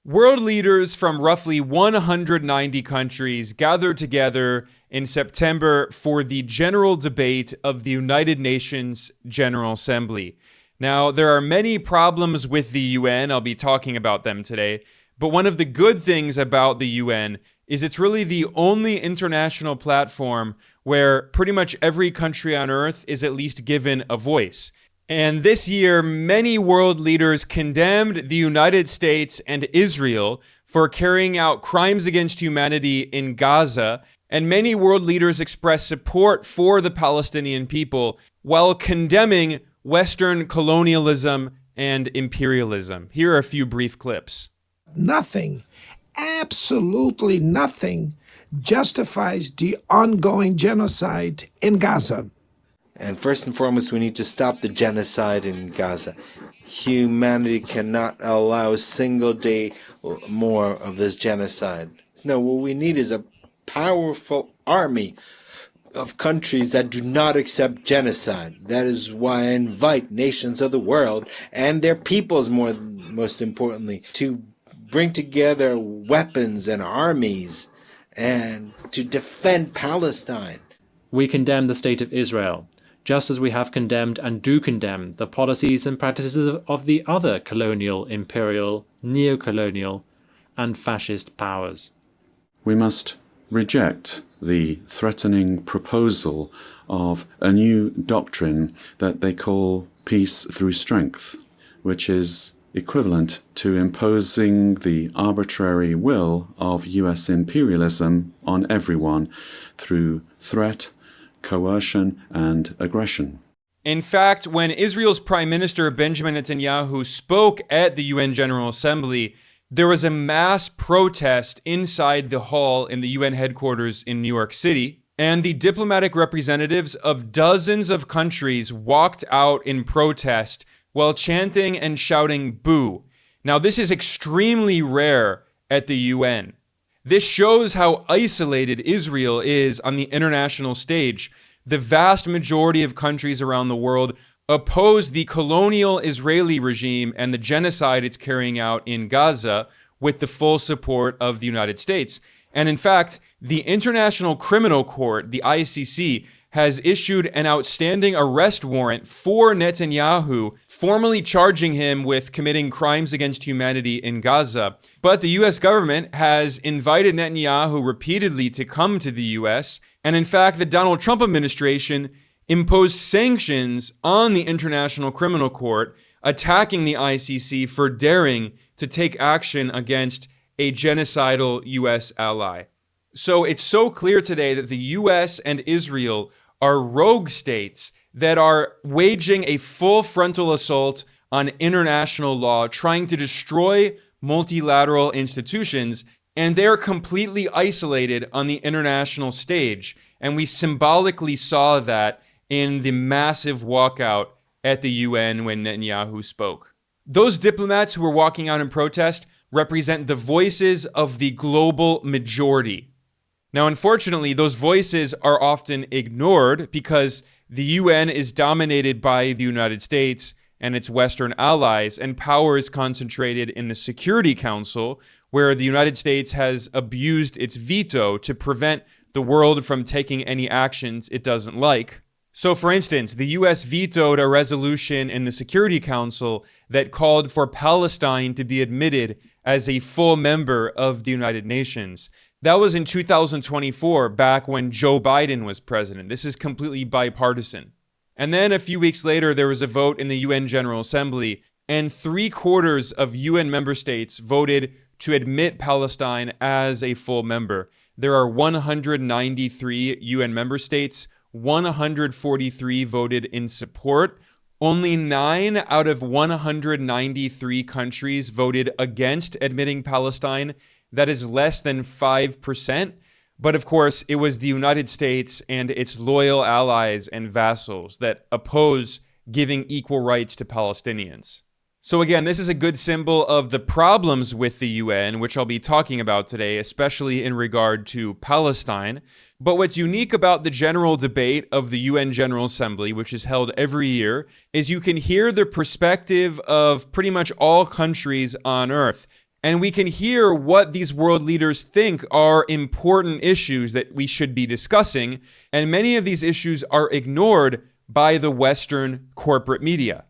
World leaders from roughly 190 countries gathered together in September for the general debate of the United Nations General Assembly. Now, there are many problems with the UN. I'll be talking about them today. But one of the good things about the UN is it's really the only international platform where pretty much every country on earth is at least given a voice. And this year, many world leaders condemned the United States and Israel for carrying out crimes against humanity in Gaza, and many world leaders expressed support for the Palestinian people while condemning Western colonialism and imperialism. Here are a few brief clips. Nothing, absolutely nothing, justifies the ongoing genocide in Gaza. And first and foremost, we need to stop the genocide in Gaza. Humanity cannot allow a single day more of this genocide. No, what we need is a powerful army of countries that do not accept genocide. That is why I invite nations of the world and their peoples, most importantly, to bring together weapons and armies and to defend Palestine. We condemn the state of Israel, just as we have condemned and do condemn the policies and practices of the other colonial, imperial, neocolonial, and fascist powers. We must reject the threatening proposal of a new doctrine that they call peace through strength, which is equivalent to imposing the arbitrary will of US imperialism on everyone through threat, coercion, and aggression. In fact, when Israel's Prime Minister Benjamin Netanyahu spoke at the UN General Assembly, there was a mass protest inside the hall in the UN headquarters in New York City, and the diplomatic representatives of dozens of countries walked out in protest while chanting and shouting "boo." Now, this is extremely rare at the UN. This shows how isolated Israel is on the international stage. The vast majority of countries around the world oppose the colonial Israeli regime and the genocide it's carrying out in Gaza with the full support of the United States. And in fact, the International Criminal Court, the ICC, has issued an outstanding arrest warrant for Netanyahu, formally charging him with committing crimes against humanity in Gaza. But the US government has invited Netanyahu repeatedly to come to the US, and in fact, the Donald Trump administration imposed sanctions on the International Criminal Court, attacking the ICC for daring to take action against a genocidal US ally. So it's so clear today that the US and Israel are rogue states that are waging a full frontal assault on international law, trying to destroy multilateral institutions, and they're completely isolated on the international stage. And we symbolically saw that in the massive walkout at the UN when Netanyahu spoke. Those diplomats who were walking out in protest represent the voices of the global majority. Now, unfortunately, those voices are often ignored because the UN is dominated by the United States and its Western allies, and power is concentrated in the Security Council, where the United States has abused its veto to prevent the world from taking any actions it doesn't like. So, for instance, the US vetoed a resolution in the Security Council that called for Palestine to be admitted as a full member of the United Nations. That was in 2024, back when Joe Biden was president. This is completely bipartisan. And then a few weeks later, there was a vote in the UN General Assembly, and 3/4 of UN member states voted to admit Palestine as a full member. There are 193 UN member states. 143 voted in support. Only 9 out of 193 countries voted against admitting Palestine. That is less than 5%. But of course, it was the United States and its loyal allies and vassals that oppose giving equal rights to Palestinians. So again, this is a good symbol of the problems with the UN, which I'll be talking about today, especially in regard to Palestine. But what's unique about the general debate of the UN General Assembly, which is held every year, is you can hear the perspective of pretty much all countries on Earth. And we can hear what these world leaders think are important issues that we should be discussing. And many of these issues are ignored by the Western corporate media.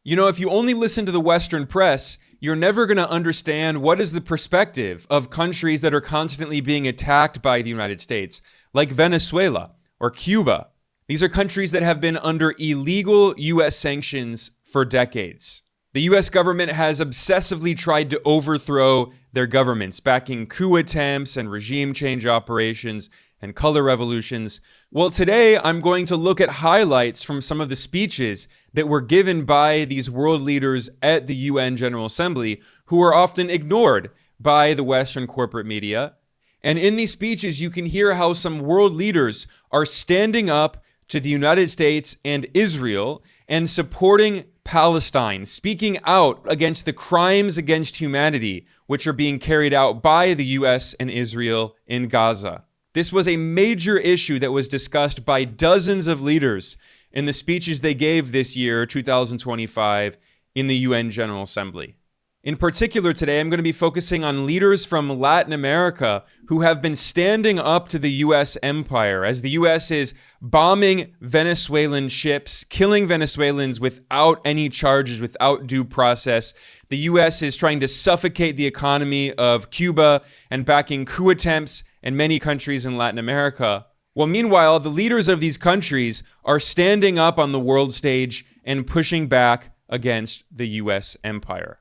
You know, if you only listen to the Western press, you're never going to understand what is the perspective of countries that are constantly being attacked by the United States, like Venezuela or Cuba. These are countries that have been under illegal U.S. sanctions for decades. The U.S. government has obsessively tried to overthrow their governments, backing coup attempts and regime change operations and color revolutions. Well, today I'm going to look at highlights from some of the speeches that were given by these world leaders at the UN General Assembly, who are often ignored by the Western corporate media. And in these speeches, you can hear how some world leaders are standing up to the United States and Israel and supporting Palestine, speaking out against the crimes against humanity which are being carried out by the US and Israel in Gaza. This was a major issue that was discussed by dozens of leaders in the speeches they gave this year, 2025, in the UN General Assembly. In particular, today, I'm going to be focusing on leaders from Latin America who have been standing up to the U.S. empire as the U.S. is bombing Venezuelan ships, killing Venezuelans without any charges, without due process. The U.S. is trying to suffocate the economy of Cuba and backing coup attempts in many countries in Latin America. Well, meanwhile, the leaders of these countries are standing up on the world stage and pushing back against the U.S. empire.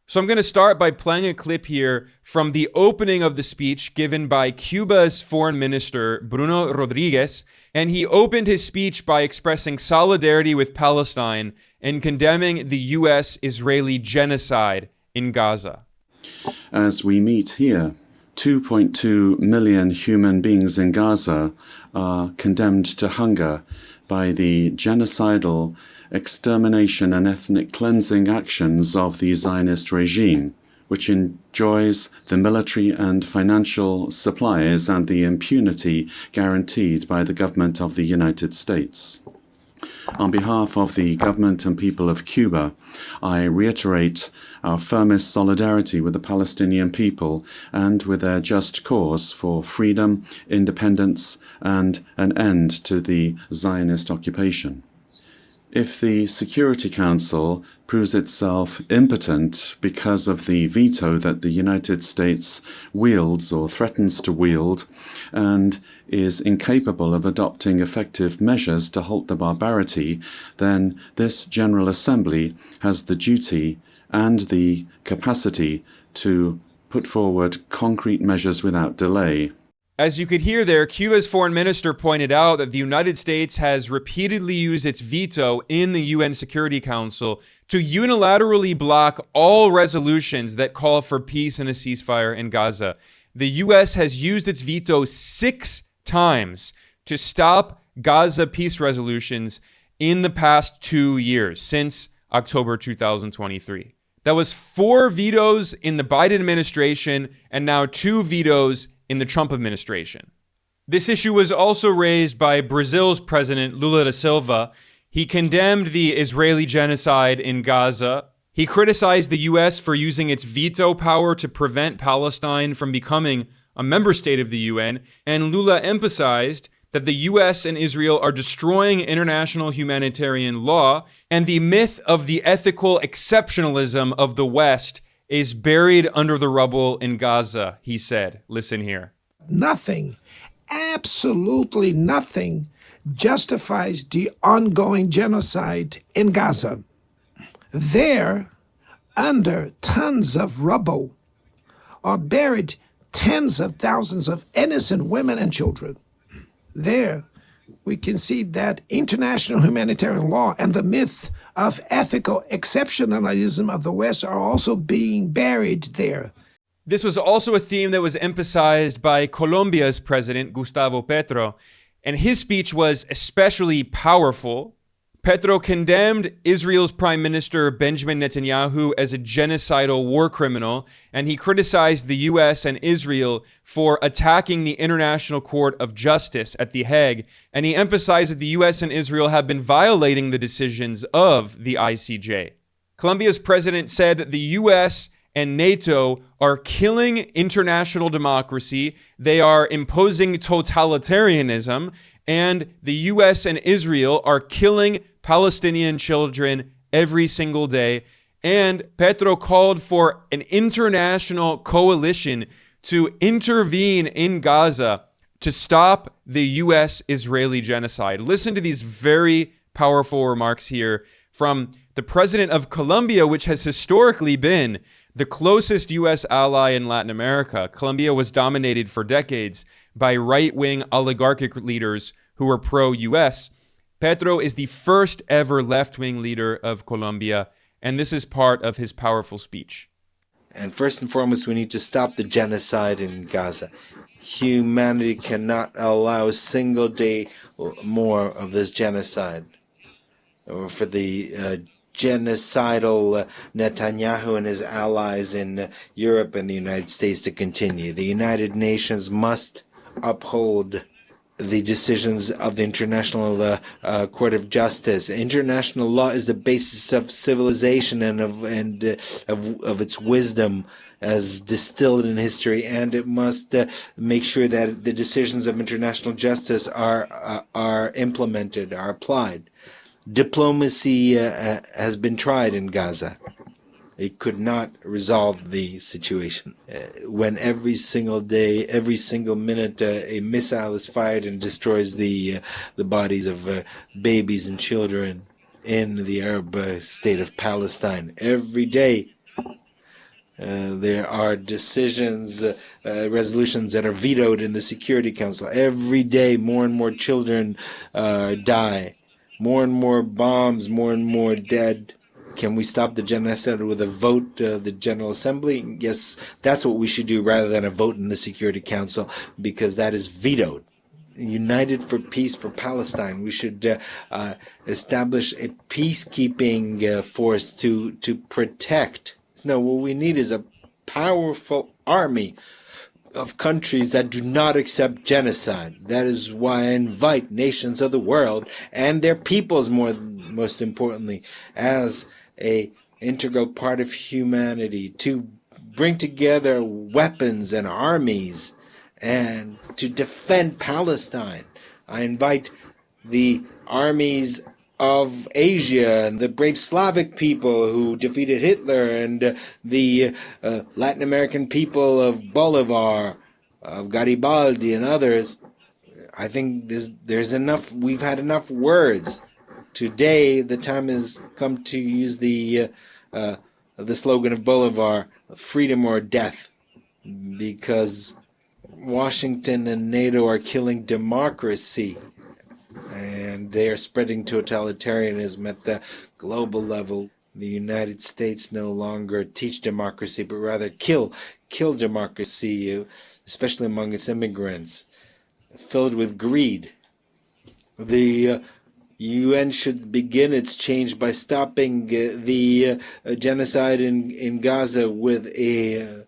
So I'm going to start by playing a clip here from the opening of the speech given by Cuba's foreign minister, Bruno Rodriguez, and he opened his speech by expressing solidarity with Palestine and condemning the U.S.-Israeli genocide in Gaza. As we meet here, 2.2 million human beings in Gaza are condemned to hunger by the genocidal extermination and ethnic cleansing actions of the Zionist regime, which enjoys the military and financial supplies and the impunity guaranteed by the government of the United States. On behalf of the government and people of Cuba, I reiterate our firmest solidarity with the Palestinian people and with their just cause for freedom, independence, and an end to the Zionist occupation. If the Security Council proves itself impotent because of the veto that the United States wields or threatens to wield, and is incapable of adopting effective measures to halt the barbarity, then this General Assembly has the duty and the capacity to put forward concrete measures without delay. As you could hear there, Cuba's foreign minister pointed out that the United States has repeatedly used its veto in the UN Security Council to unilaterally block all resolutions that call for peace and a ceasefire in Gaza. The US has used its veto 6 times to stop Gaza peace resolutions in the past 2 years, since October 2023. That was 4 vetoes in the Biden administration and now 2 vetoes in the Trump administration. This issue was also raised by Brazil's President Lula da Silva. He condemned the Israeli genocide in Gaza. He criticized the U.S. for using its veto power to prevent Palestine from becoming a member state of the UN, and Lula emphasized that the U.S. and Israel are destroying international humanitarian law, and the myth of the ethical exceptionalism of the West is buried under the rubble in Gaza, he said. Listen here. Nothing, absolutely nothing, justifies the ongoing genocide in Gaza. There, under tons of rubble, are buried tens of thousands of innocent women and children. There, we can see that international humanitarian law and the myth of ethical exceptionalism of the West are also being buried there. This was also a theme that was emphasized by Colombia's president, Gustavo Petro, and his speech was especially powerful. Petro condemned Israel's Prime Minister Benjamin Netanyahu as a genocidal war criminal, and he criticized the U.S. and Israel for attacking the International Court of Justice at The Hague, and he emphasized that the U.S. and Israel have been violating the decisions of the ICJ. Colombia's president said that the U.S. and NATO are killing international democracy. They are imposing totalitarianism, and the US and Israel are killing Palestinian children every single day. And Petro called for an international coalition to intervene in Gaza to stop the US-Israeli genocide. Listen to these very powerful remarks here from the president of Colombia, which has historically been the closest US ally in Latin America. Colombia was dominated for decades by right-wing oligarchic leaders who were pro-US. Petro is the first ever left-wing leader of Colombia, and this is part of his powerful speech. And first and foremost, we need to stop the genocide in Gaza. Humanity cannot allow a single day more of this genocide. Or for the genocidal Netanyahu and his allies in Europe and the United States to continue. The United Nations must uphold the decisions of the International Court of Justice. International law is the basis of civilization and of its wisdom as distilled in history, and it must make sure that the decisions of international justice are implemented, are applied. Diplomacy has been tried in Gaza. It could not resolve the situation. When every single day, every single minute, a missile is fired and destroys the bodies of babies and children in the Arab state of Palestine. Every day, there are decisions, resolutions that are vetoed in the Security Council. Every day, more and more children die. More and more bombs, more and more dead. Can we stop the genocide with a vote of the General Assembly? Yes, that's what we should do rather than a vote in the Security Council, because that is vetoed. United for peace for Palestine. We should establish a peacekeeping force to protect. No, what we need is a powerful army of countries that do not accept genocide. That is why I invite nations of the world and their peoples, most importantly, as a integral part of humanity, to bring together weapons and armies and to defend Palestine. I invite the armies of Asia and the brave Slavic people who defeated Hitler and the Latin American people of Bolivar, of Garibaldi and others. I think there's enough. We've had enough words. Today, the time has come to use the slogan of Bolivar, freedom or death, because Washington and NATO are killing democracy. And they are spreading totalitarianism at the global level. The United States no longer teach democracy, but rather kill democracy, especially among its immigrants, filled with greed. The UN should begin its change by stopping the genocide in Gaza with a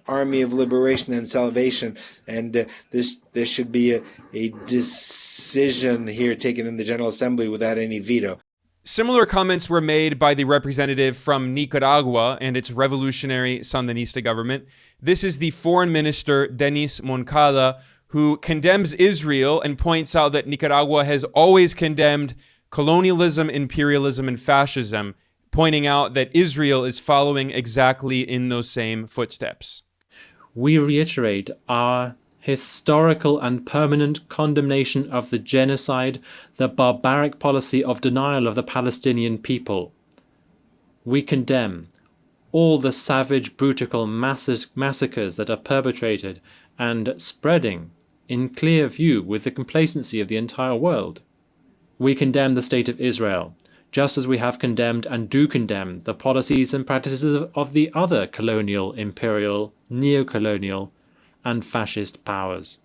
army of liberation and salvation, and there should be a decision here taken in the General Assembly without any veto. Similar comments were made by the representative from Nicaragua and its revolutionary Sandinista government. This is the foreign minister, Denis Moncada, who condemns Israel and points out that Nicaragua has always condemned colonialism, imperialism, and fascism, pointing out that Israel is following exactly in those same footsteps. We reiterate our historical and permanent condemnation of the genocide, the barbaric policy of denial of the Palestinian people. We condemn all the savage, brutal massacres that are perpetrated and spreading in clear view with the complacency of the entire world. We condemn the state of Israel, just as we have condemned and do condemn the policies and practices of the other colonial, imperial, neocolonial, and fascist powers.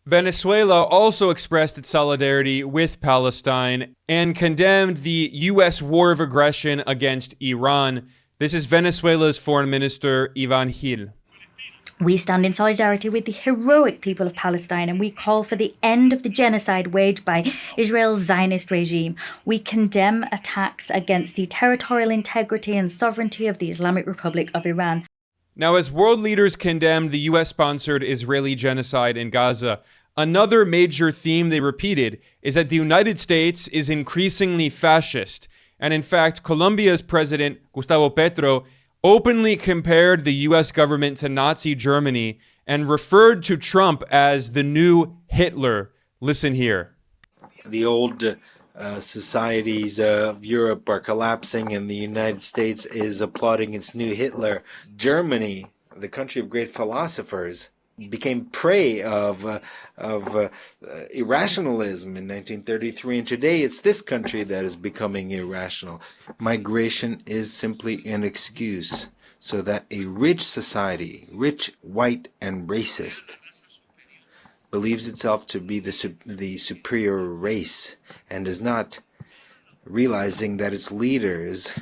Venezuela also expressed its solidarity with Palestine and condemned the U.S. war of aggression against Iran. This is Venezuela's Foreign Minister, Iván Gil. We stand in solidarity with the heroic people of Palestine, and we call for the end of the genocide waged by Israel's Zionist regime. We condemn attacks against the territorial integrity and sovereignty of the Islamic Republic of Iran. Now, as world leaders condemned the US-sponsored Israeli genocide in Gaza, another major theme they repeated is that the United States is increasingly fascist. And in fact, Colombia's president, Gustavo Petro, openly compared the US government to Nazi Germany and referred to Trump as the new Hitler. Listen here. The old societies of Europe are collapsing, and the United States is applauding its new Hitler. Germany, the country of great philosophers, became prey of irrationalism in 1933, and today it's this country that is becoming irrational. Migration is simply an excuse so that a rich society, rich, white, and racist, believes itself to be the superior race and is not realizing that its leaders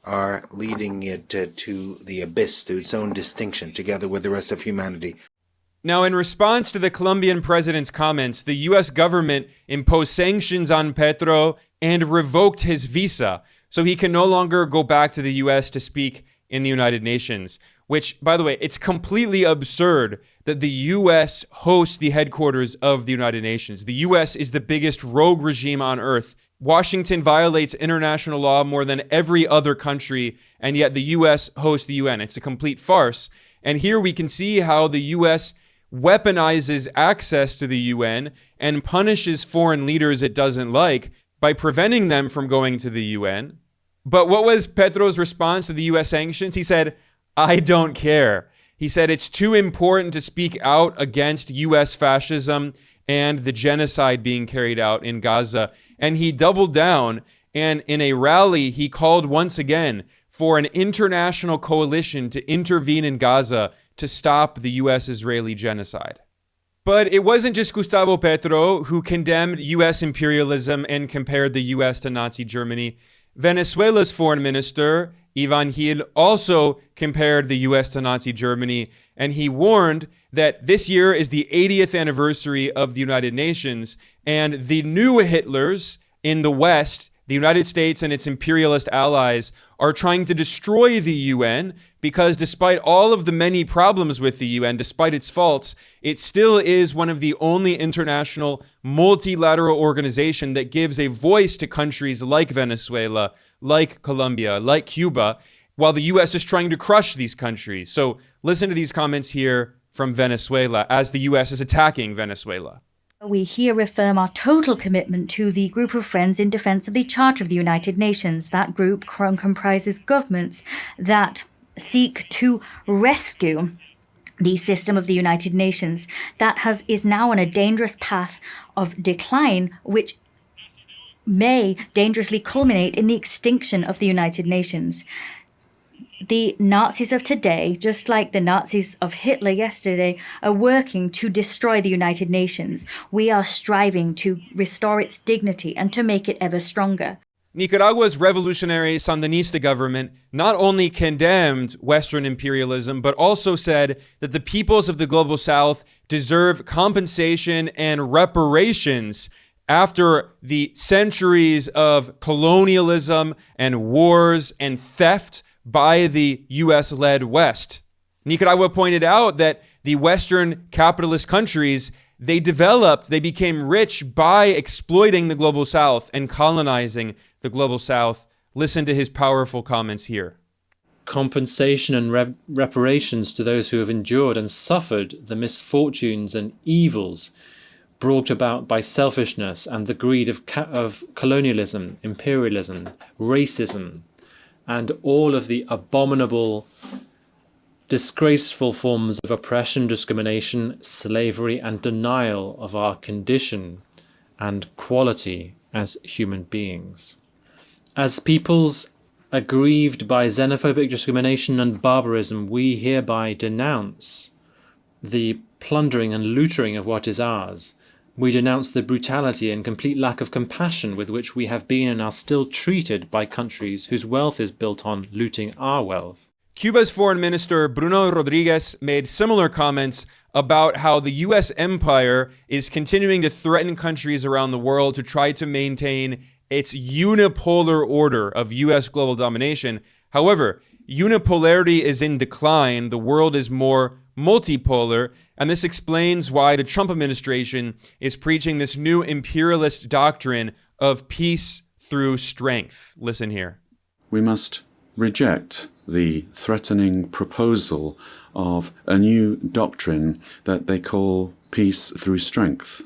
are leading it to the abyss, to its own distinction, together with the rest of humanity. Now, in response to the Colombian president's comments, the US government imposed sanctions on Petro and revoked his visa, so he can no longer go back to the US to speak in the United Nations. Which, by the way, it's completely absurd that the US hosts the headquarters of the United Nations. The US is the biggest rogue regime on earth. Washington violates international law more than every other country, and yet the US hosts the UN. It's a complete farce. And here we can see how the US weaponizes access to the UN and punishes foreign leaders it doesn't like by preventing them from going to the UN. But what was Petro's response to the US sanctions? He said, I don't care. He said it's too important to speak out against US fascism and the genocide being carried out in Gaza. And he doubled down, and in a rally, he called once again for an international coalition to intervene in Gaza to stop the US-Israeli genocide. But it wasn't just Gustavo Petro who condemned US imperialism and compared the US to Nazi Germany. Venezuela's foreign minister, Iván Gil, also compared the US to Nazi Germany, and he warned that this year is the 80th anniversary of the United Nations, and the new Hitlers in the West, the United States and its imperialist allies, are trying to destroy the UN because despite all of the many problems with the UN, despite its faults, it still is one of the only international multilateral organization that gives a voice to countries like Venezuela, like Colombia, like Cuba, while the US is trying to crush these countries. So listen to these comments here from Venezuela as the US is attacking Venezuela. We here affirm our total commitment to the group of friends in defense of the Charter of the United Nations. That group comprises governments that seek to rescue the system of the United Nations that is now on a dangerous path of decline, which may dangerously culminate in the extinction of the United Nations. The Nazis of today, just like the Nazis of Hitler yesterday, are working to destroy the United Nations. We are striving to restore its dignity and to make it ever stronger. Nicaragua's revolutionary Sandinista government not only condemned Western imperialism, but also said that the peoples of the Global South deserve compensation and reparations after the centuries of colonialism and wars and theft by the US-led West. Nicaragua pointed out that the Western capitalist countries, they became rich by exploiting the Global South and colonizing the Global South. Listen to his powerful comments here. Compensation and reparations to those who have endured and suffered the misfortunes and evils brought about by selfishness and the greed of colonialism, imperialism, racism, and all of the abominable, disgraceful forms of oppression, discrimination, slavery, and denial of our condition and quality as human beings. As peoples aggrieved by xenophobic discrimination and barbarism, we hereby denounce the plundering and looting of what is ours. We denounce the brutality and complete lack of compassion with which we have been and are still treated by countries whose wealth is built on looting our wealth. Cuba's foreign minister, Bruno Rodriguez, made similar comments about how the US empire is continuing to threaten countries around the world to try to maintain its unipolar order of US global domination. However, unipolarity is in decline. The world is more multipolar. And this explains why the Trump administration is preaching this new imperialist doctrine of peace through strength. Listen here. We must reject the threatening proposal of a new doctrine that they call peace through strength,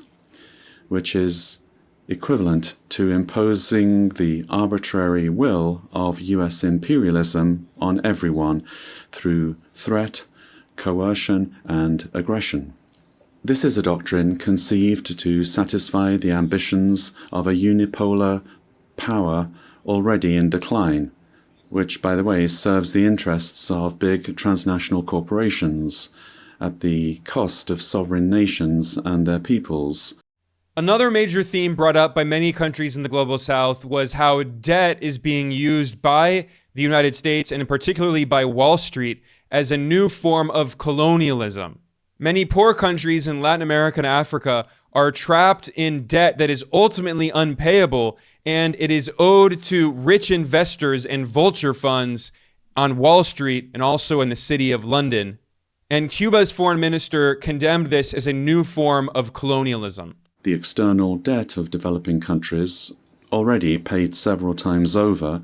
which is equivalent to imposing the arbitrary will of US imperialism on everyone through threat, coercion, and aggression. This is a doctrine conceived to satisfy the ambitions of a unipolar power already in decline, which, by the way, serves the interests of big transnational corporations at the cost of sovereign nations and their peoples. Another major theme brought up by many countries in the global south was how debt is being used by the United States, and particularly by Wall Street, as a new form of colonialism. Many poor countries in Latin America and Africa are trapped in debt that is ultimately unpayable, and it is owed to rich investors and vulture funds on Wall Street and also in the city of London. And Cuba's foreign minister condemned this as a new form of colonialism. The external debt of developing countries, already paid several times over,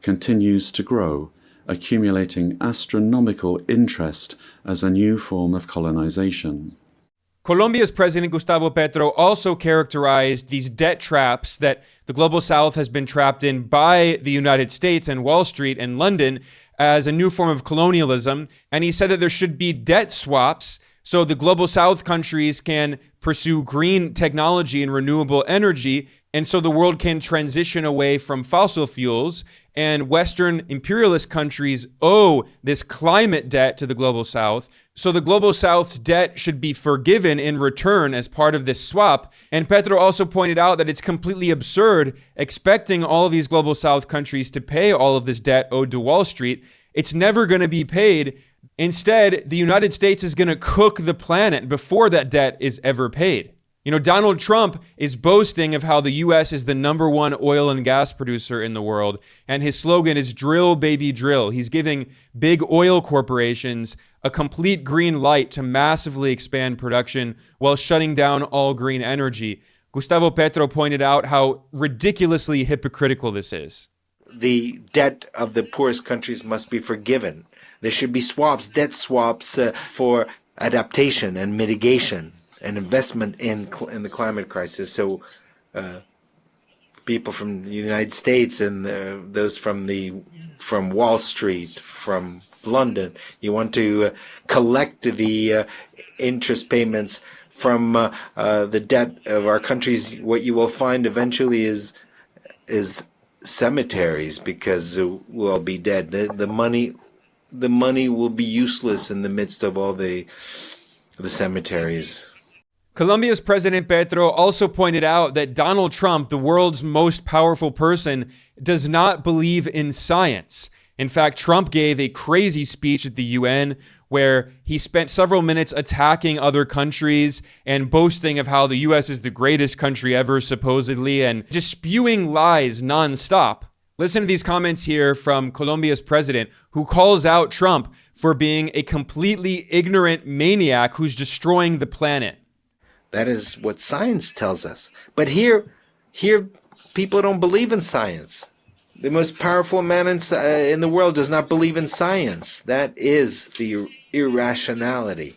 continues to grow, accumulating astronomical interest as a new form of colonization. Colombia's president, Gustavo Petro, also characterized these debt traps that the global south has been trapped in by the United States and Wall Street and London as a new form of colonialism. And he said that there should be debt swaps so the global south countries can pursue green technology and renewable energy, and so the world can transition away from fossil fuels. And Western imperialist countries owe this climate debt to the global south. So the global south's debt should be forgiven in return as part of this swap. And Petro also pointed out that it's completely absurd expecting all of these global south countries to pay all of this debt owed to Wall Street. It's never going to be paid. Instead, the United States is going to cook the planet before that debt is ever paid. You know, Donald Trump is boasting of how the U.S. is the #1 oil and gas producer in the world, and his slogan is drill, baby, drill. He's giving big oil corporations a complete green light to massively expand production while shutting down all green energy. Gustavo Petro pointed out how ridiculously hypocritical this is. The debt of the poorest countries must be forgiven. There should be swaps, debt swaps for adaptation and mitigation and investment in the climate crisis. So people from the United States and those from Wall Street, from London, you want to collect the interest payments from the debt of our countries. What you will find eventually is cemeteries, because we'll be dead. The money will be useless in the midst of all the cemeteries. Colombia's President Petro also pointed out that Donald Trump, the world's most powerful person, does not believe in science. In fact, Trump gave a crazy speech at the UN where he spent several minutes attacking other countries and boasting of how the US is the greatest country ever, supposedly, and just spewing lies nonstop. Listen to these comments here from Colombia's president, who calls out Trump for being a completely ignorant maniac who's destroying the planet. That is what science tells us. But here people don't believe in science. The most powerful man in the world does not believe in science. That is the irrationality.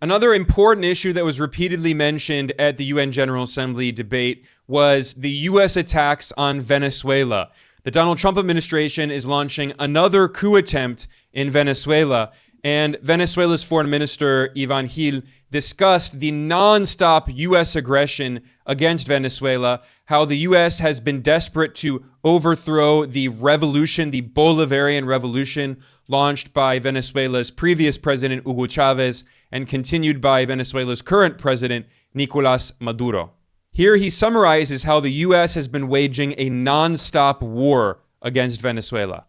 Another important issue that was repeatedly mentioned at the UN General Assembly debate was the U.S. attacks on Venezuela. The Donald Trump administration is launching another coup attempt in Venezuela, and Venezuela's foreign minister, Iván Gil, discussed the nonstop U.S. aggression against Venezuela, how the U.S. has been desperate to overthrow the revolution, the Bolivarian revolution, launched by Venezuela's previous president, Hugo Chavez, and continued by Venezuela's current president, Nicolás Maduro. Here he summarizes how the U.S. has been waging a nonstop war against Venezuela.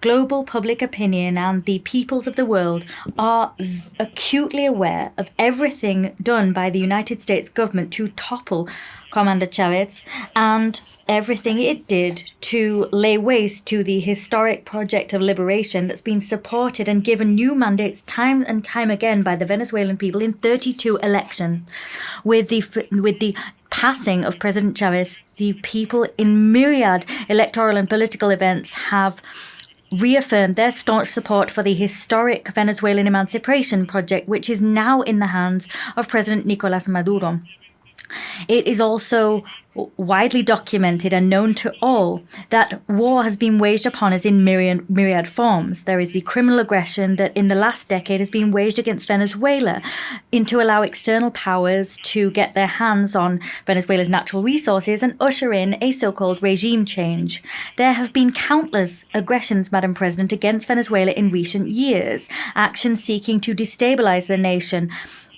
Global public opinion and the peoples of the world are acutely aware of everything done by the United States government to topple Commander Chavez and everything it did to lay waste to the historic project of liberation that's been supported and given new mandates time and time again by the Venezuelan people in 32 elections. With the passing of President Chavez, the people in myriad electoral and political events have reaffirmed their staunch support for the historic Venezuelan emancipation project, which is now in the hands of President Nicolas Maduro. It is also widely documented and known to all that war has been waged upon us in myriad forms. There is the criminal aggression that in the last decade has been waged against Venezuela to allow external powers to get their hands on Venezuela's natural resources and usher in a so-called regime change. There have been countless aggressions, Madam President, against Venezuela in recent years, actions seeking to destabilize the nation,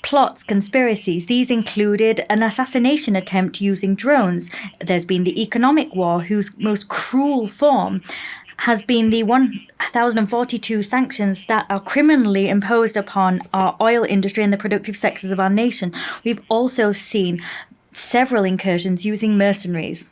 plots, conspiracies. These included an assassination attempt using drones. There's been the economic war, whose most cruel form has been the 1,042 sanctions that are criminally imposed upon our oil industry and the productive sectors of our nation. We've also seen several incursions using mercenaries.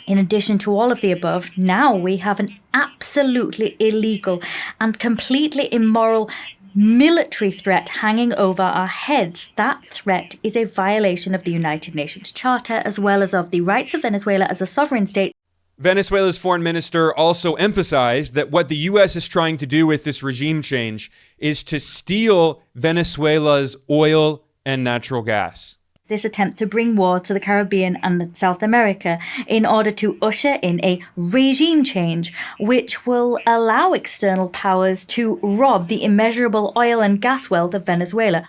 In addition to all of the above, now we have an absolutely illegal and completely immoral military threat hanging over our heads. That threat is a violation of the United Nations Charter as well as of the rights of Venezuela as a sovereign state. Venezuela's foreign minister also emphasized that what the U.S. is trying to do with this regime change is to steal Venezuela's oil and natural gas. This attempt to bring war to the Caribbean and South America in order to usher in a regime change which will allow external powers to rob the immeasurable oil and gas wealth of Venezuela.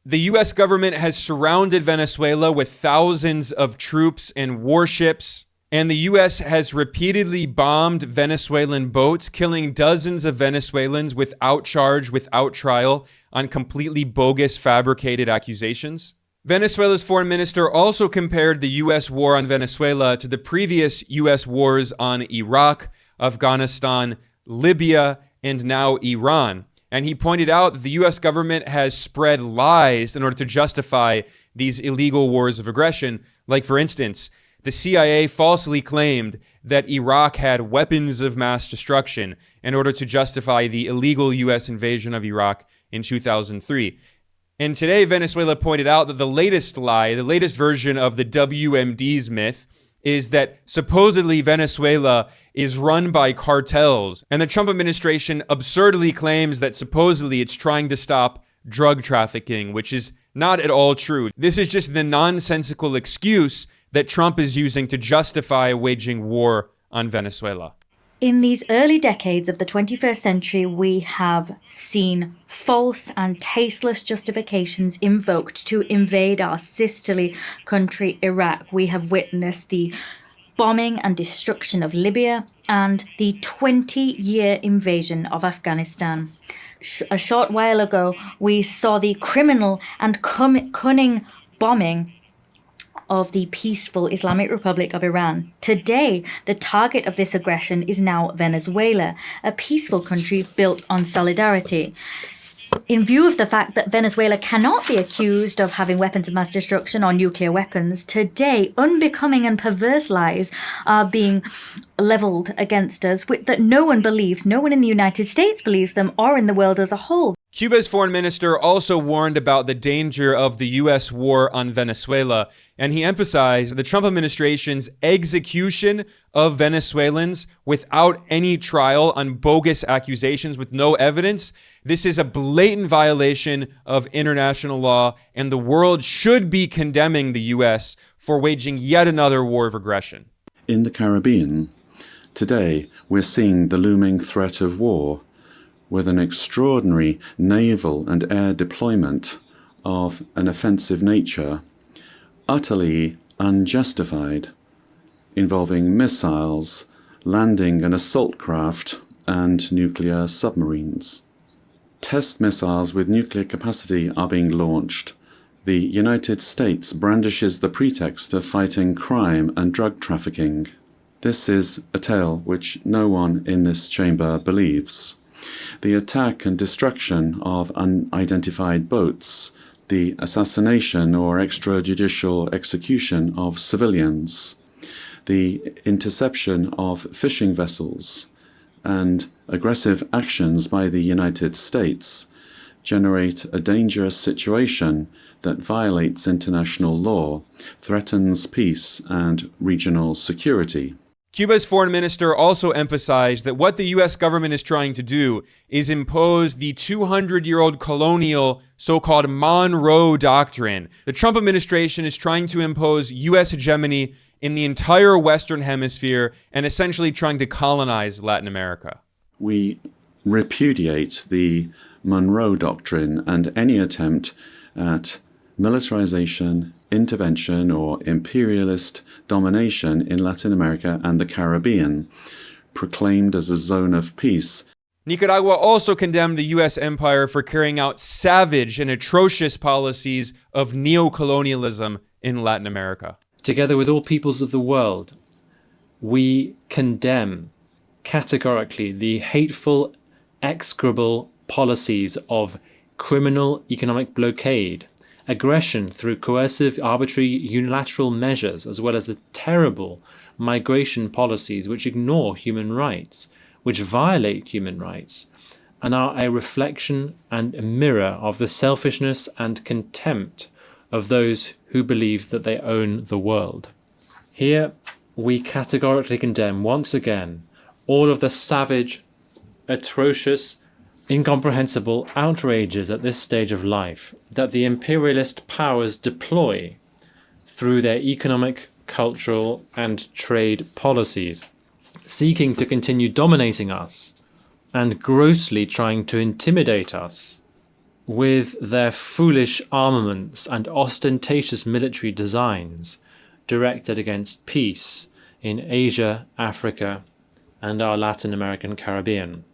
The U.S. government has surrounded Venezuela with thousands of troops and warships, and the U.S. has repeatedly bombed Venezuelan boats, killing dozens of Venezuelans without charge, without trial, on completely bogus, fabricated accusations. Venezuela's foreign minister also compared the U.S. war on Venezuela to the previous U.S. wars on Iraq, Afghanistan, Libya, and now Iran. And he pointed out that the U.S. government has spread lies in order to justify these illegal wars of aggression. Like, for instance, the CIA falsely claimed that Iraq had weapons of mass destruction in order to justify the illegal U.S. invasion of Iraq in 2003. And today, Venezuela pointed out that the latest lie, the latest version of the WMD's myth, is that supposedly Venezuela is run by cartels. And the Trump administration absurdly claims that supposedly it's trying to stop drug trafficking, which is not at all true. This is just the nonsensical excuse that Trump is using to justify waging war on Venezuela. In these early decades of the 21st century, we have seen false and tasteless justifications invoked to invade our sisterly country, Iraq. We have witnessed the bombing and destruction of Libya and the 20-year invasion of Afghanistan. A short while ago, we saw the criminal and cunning bombing of the peaceful Islamic Republic of Iran. Today, the target of this aggression is now Venezuela, a peaceful country built on solidarity. In view of the fact that Venezuela cannot be accused of having weapons of mass destruction or nuclear weapons, today unbecoming and perverse lies are being leveled against us that no one believes, no one in the United States believes them, or in the world as a whole. Cuba's foreign minister also warned about the danger of the U.S. war on Venezuela, and he emphasized the Trump administration's execution of Venezuelans without any trial on bogus accusations with no evidence. This is a blatant violation of international law, and the world should be condemning the U.S. for waging yet another war of aggression. In the Caribbean, today we're seeing the looming threat of war, with an extraordinary naval and air deployment of an offensive nature, utterly unjustified, involving missiles, landing an assault craft, and nuclear submarines. Test missiles with nuclear capacity are being launched. The United States brandishes the pretext of fighting crime and drug trafficking. This is a tale which no one in this chamber believes. The attack and destruction of unidentified boats, the assassination or extrajudicial execution of civilians, the interception of fishing vessels, and aggressive actions by the United States generate a dangerous situation that violates international law, threatens peace and regional security. Cuba's foreign minister also emphasized that what the U.S. government is trying to do is impose the 200-year-old colonial so-called Monroe Doctrine. The Trump administration is trying to impose U.S. hegemony in the entire Western Hemisphere and essentially trying to colonize Latin America. We repudiate the Monroe Doctrine and any attempt at militarization, intervention, or imperialist domination in Latin America and the Caribbean, proclaimed as a zone of peace. Nicaragua also condemned the U.S. empire for carrying out savage and atrocious policies of neocolonialism in Latin America. Together with all peoples of the world, we condemn categorically the hateful, execrable policies of criminal economic blockade, aggression through coercive, arbitrary, unilateral measures, as well as the terrible migration policies which ignore human rights, which violate human rights, and are a reflection and a mirror of the selfishness and contempt of those who believe that they own the world. Here we categorically condemn once again all of the savage, atrocious, incomprehensible outrages at this stage of life that the imperialist powers deploy through their economic, cultural, and trade policies, seeking to continue dominating us and grossly trying to intimidate us with their foolish armaments and ostentatious military designs directed against peace in Asia, Africa, and our Latin American Caribbean.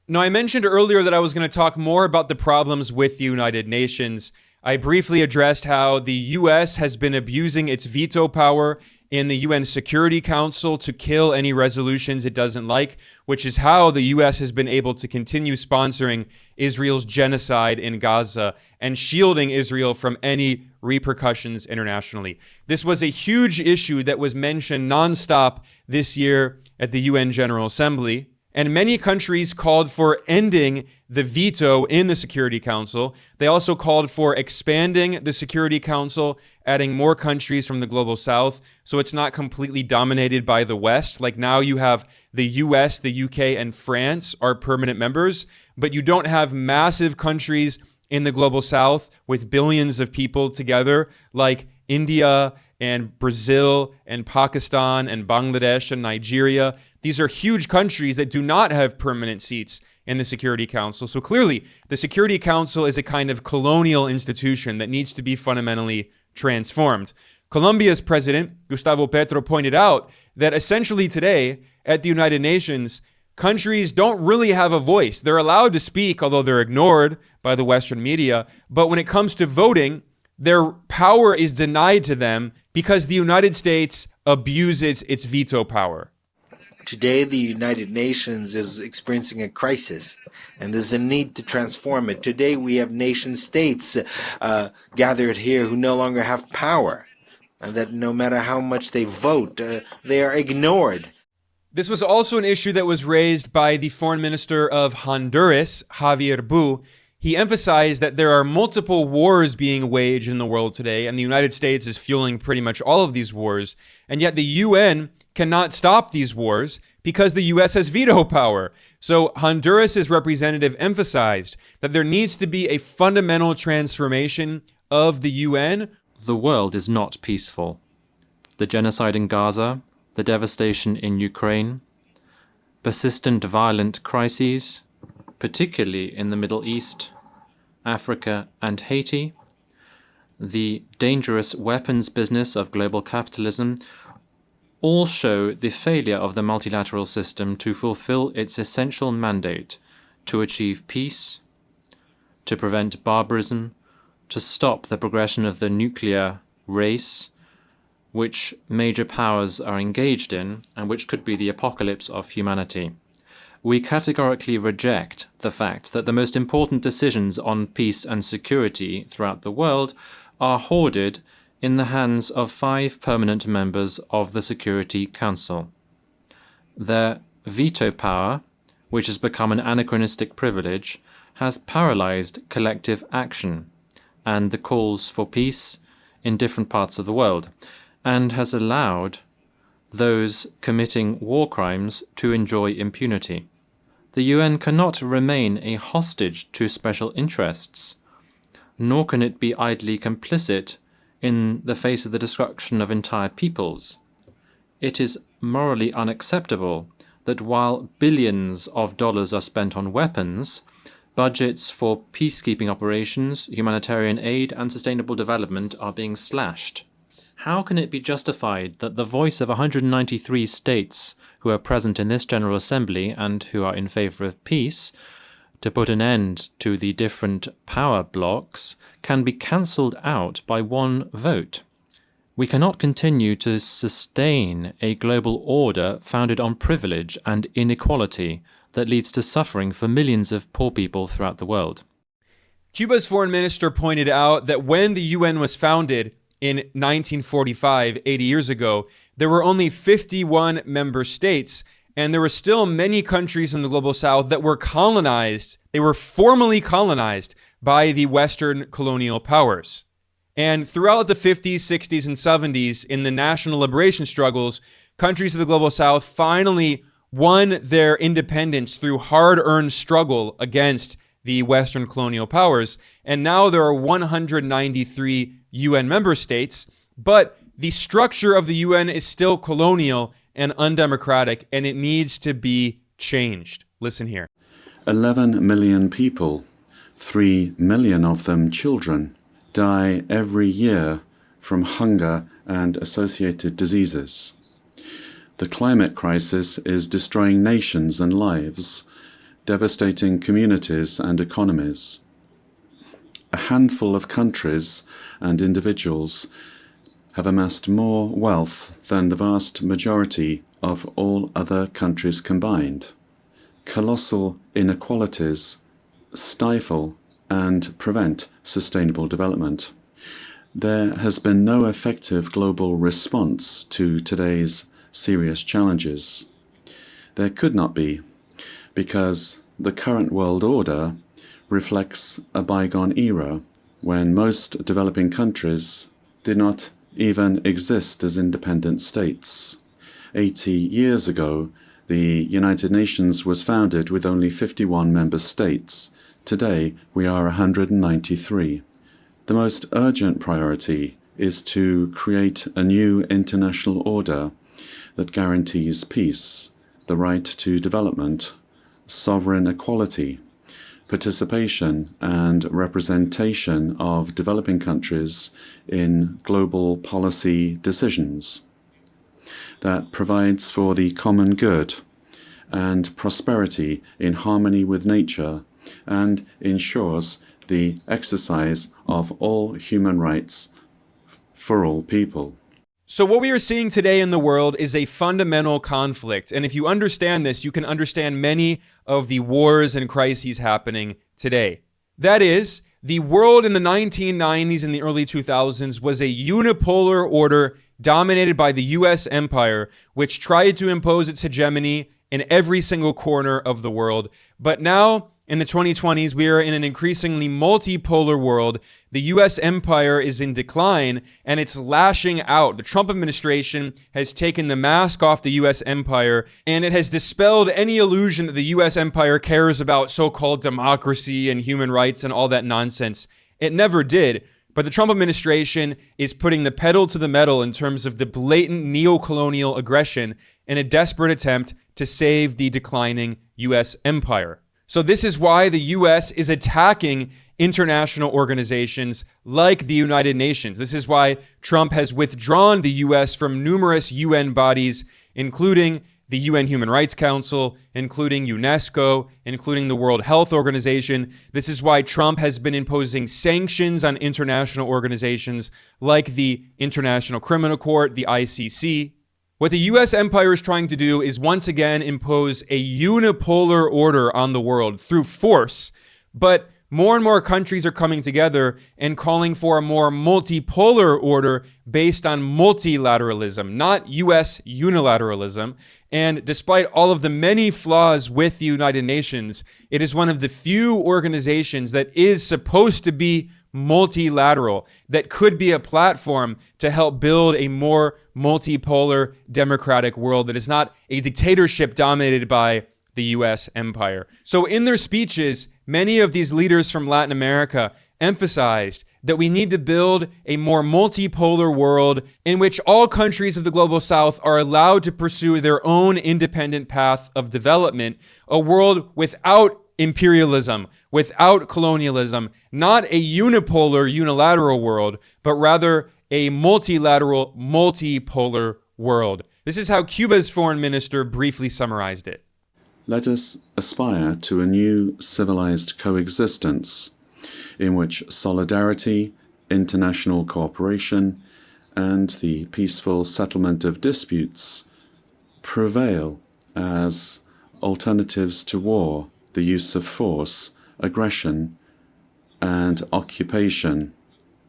Now, I mentioned earlier that I was going to talk more about the problems with the United Nations. I briefly addressed how the U.S. has been abusing its veto power in the UN Security Council to kill any resolutions it doesn't like, which is how the U.S. has been able to continue sponsoring Israel's genocide in Gaza and shielding Israel from any repercussions internationally. This was a huge issue that was mentioned nonstop this year at the UN General Assembly. And many countries called for ending the veto in the Security Council. They also called for expanding the Security Council, adding more countries from the global south, so it's not completely dominated by the West. Like now you have the US, the UK, and France are permanent members, but you don't have massive countries in the global south with billions of people together like India and Brazil and Pakistan and Bangladesh and Nigeria. These are huge countries that do not have permanent seats in the Security Council. So clearly, the Security Council is a kind of colonial institution that needs to be fundamentally transformed. Colombia's president, Gustavo Petro, pointed out that essentially today at the United Nations, countries don't really have a voice. They're allowed to speak, although they're ignored by the Western media. But when it comes to voting, their power is denied to them because the United States abuses its veto power. Today, the United Nations is experiencing a crisis, and there's a need to transform it. Today, we have nation states gathered here who no longer have power, and that no matter how much they vote, they are ignored. This was also an issue that was raised by the foreign minister of Honduras, Javier Bu. He emphasized that there are multiple wars being waged in the world today, and the United States is fueling pretty much all of these wars, and yet the UN cannot stop these wars because the U.S. has veto power. So Honduras' representative emphasized that there needs to be a fundamental transformation of the UN. The world is not peaceful. The genocide in Gaza, the devastation in Ukraine, persistent violent crises, particularly in the Middle East, Africa, and Haiti, the dangerous weapons business of global capitalism, all show the failure of the multilateral system to fulfill its essential mandate to achieve peace, to prevent barbarism, to stop the progression of the nuclear race, which major powers are engaged in and which could be the apocalypse of humanity. We categorically reject the fact that the most important decisions on peace and security throughout the world are hoarded in the hands of 5 permanent members of the Security Council. Their veto power, which has become an anachronistic privilege, has paralyzed collective action and the calls for peace in different parts of the world, and has allowed those committing war crimes to enjoy impunity. The UN cannot remain a hostage to special interests, nor can it be idly complicit in the face of the destruction of entire peoples. It is morally unacceptable that while billions of dollars are spent on weapons, budgets for peacekeeping operations, humanitarian aid, and sustainable development are being slashed. How can it be justified that the voice of 193 states who are present in this General Assembly and who are in favor of peace, to put an end to the different power blocks, can be cancelled out by one vote? We cannot continue to sustain a global order founded on privilege and inequality that leads to suffering for millions of poor people throughout the world. Cuba's foreign minister pointed out that when the UN was founded in 1945, 80 years ago, there were only 51 member states, and there were still many countries in the global south that were colonized. They were formally colonized by the Western colonial powers. And throughout the 50s, 60s, and 70s, in the national liberation struggles, countries of the global south finally won their independence through hard-earned struggle against the Western colonial powers. And now there are 193 UN member states, but the structure of the UN is still colonial and undemocratic, and it needs to be changed. Listen here. 11 million people, 3 million of them children, die every year from hunger and associated diseases. The climate crisis is destroying nations and lives, devastating communities and economies. A handful of countries and individuals have amassed more wealth than the vast majority of all other countries combined. Colossal inequalities stifle and prevent sustainable development. There has been no effective global response to today's serious challenges. There could not be, because the current world order reflects a bygone era when most developing countries did not even exist as independent states. 80 years ago, the United Nations was founded with only 51 member states. Today, we are 193. The most urgent priority is to create a new international order that guarantees peace, the right to development, sovereign equality, participation and representation of developing countries in global policy decisions, that provides for the common good and prosperity in harmony with nature, and ensures the exercise of all human rights for all people. So what we are seeing today in the world is a fundamental conflict. And if you understand this, you can understand many of the wars and crises happening today. That is, the world in the 1990s and the early 2000s was a unipolar order dominated by the US empire, which tried to impose its hegemony in every single corner of the world. But now, in the 2020s, we are in an increasingly multipolar world. The US empire is in decline, and it's lashing out. The Trump administration has taken the mask off the US empire, and it has dispelled any illusion that the US empire cares about so-called democracy and human rights and all that nonsense. It never did. But the Trump administration is putting the pedal to the metal in terms of the blatant neocolonial aggression in a desperate attempt to save the declining US empire. So this is why the US is attacking international organizations like the United Nations. This is why Trump has withdrawn the US from numerous UN bodies, including the UN Human Rights Council, including UNESCO, including the World Health Organization. This is why Trump has been imposing sanctions on international organizations like the International Criminal Court, the ICC. What the US empire is trying to do is once again impose a unipolar order on the world through force. But more and more countries are coming together and calling for a more multipolar order based on multilateralism, not US unilateralism. And despite all of the many flaws with the United Nations, it is one of the few organizations that is supposed to be multilateral, that could be a platform to help build a more multipolar democratic world that is not a dictatorship dominated by the US empire. So in their speeches, many of these leaders from Latin America emphasized that we need to build a more multipolar world in which all countries of the global south are allowed to pursue their own independent path of development, a world without imperialism, without colonialism, not a unipolar, unilateral world, but rather a multilateral, multipolar world. This is how Cuba's foreign minister briefly summarized it. Let us aspire to a new civilized coexistence in which solidarity, international cooperation, and the peaceful settlement of disputes prevail as alternatives to war, the use of force, aggression, and occupation,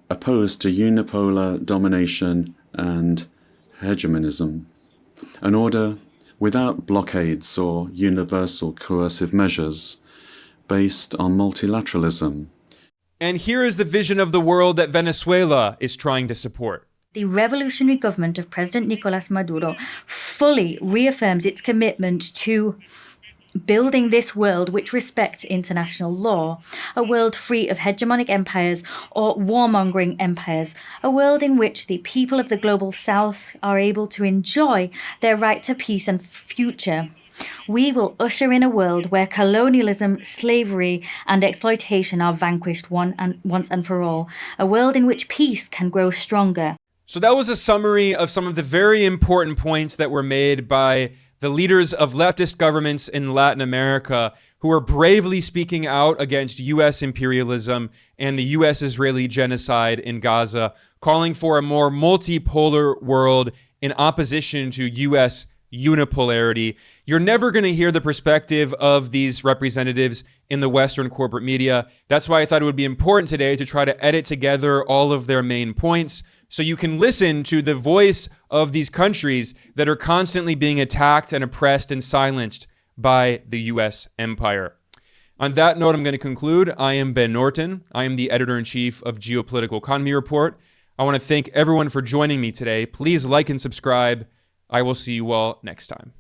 opposed to unipolar domination and hegemonism. An order without blockades or universal coercive measures, based on multilateralism. And here is the vision of the world that Venezuela is trying to support. The revolutionary government of President Nicolas Maduro fully reaffirms its commitment to building this world which respects international law, a world free of hegemonic empires or warmongering empires, a world in which the people of the global south are able to enjoy their right to peace and future. We will usher in a world where colonialism, slavery, and exploitation are vanquished once and for all, a world in which peace can grow stronger. So that was a summary of some of the very important points that were made by the leaders of leftist governments in Latin America who are bravely speaking out against U.S. imperialism and the U.S.-Israeli genocide in Gaza, calling for a more multipolar world in opposition to U.S. unipolarity. You're never going to hear the perspective of these representatives in the Western corporate media. That's why I thought it would be important today to try to edit together all of their main points so you can listen to the voice of these countries that are constantly being attacked and oppressed and silenced by the U.S. empire. On that note, I'm going to conclude. I am Ben Norton. I am the editor-in-chief of Geopolitical Economy Report. I want to thank everyone for joining me today. Please like and subscribe. I will see you all next time.